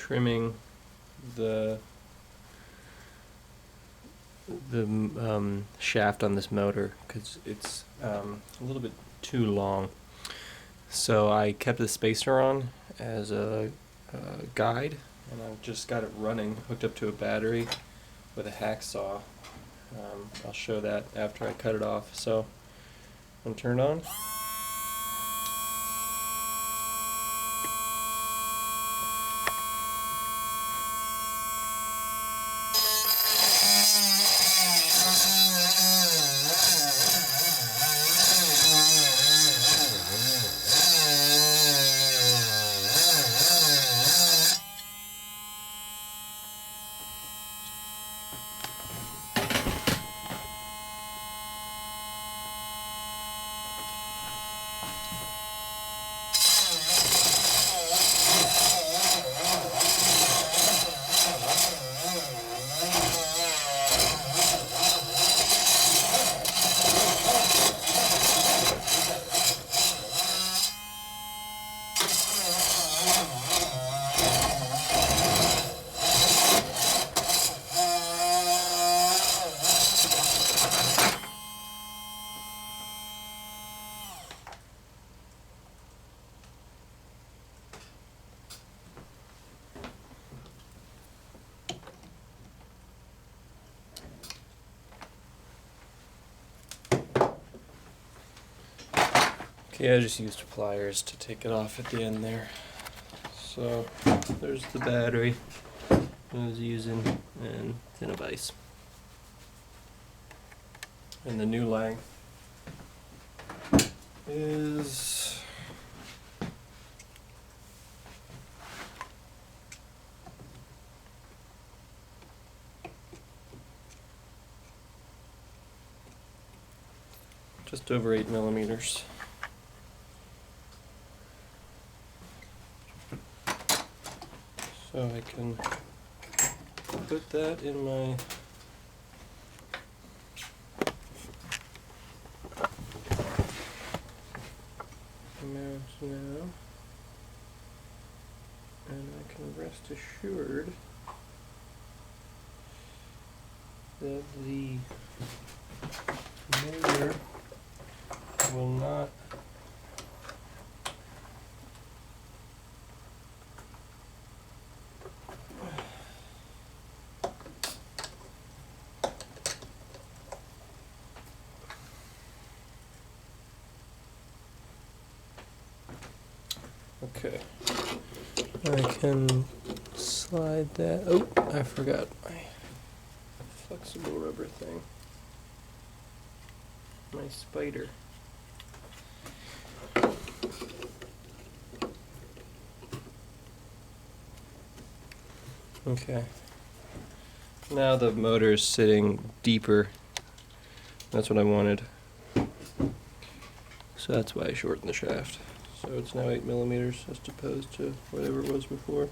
trimming the shaft on this motor because it's a little bit too long. So I kept the spacer on as a guide, and I've just got it running, hooked up to a battery with a hacksaw. I'll show that after I cut it off. So I'm turned on. Okay, I just used pliers to take it off at the end there. So there's the battery I was using, and thin of ice. And the new length is just over 8 millimeters. So I can put that in my mount now, and I can rest assured that the motor will not Okay, I can slide that. Oh, I forgot my flexible rubber thing. My spider. Okay. Now the motor is sitting deeper. That's what I wanted. So that's why I shortened the shaft. So it's now 8 millimeters as opposed to whatever it was before.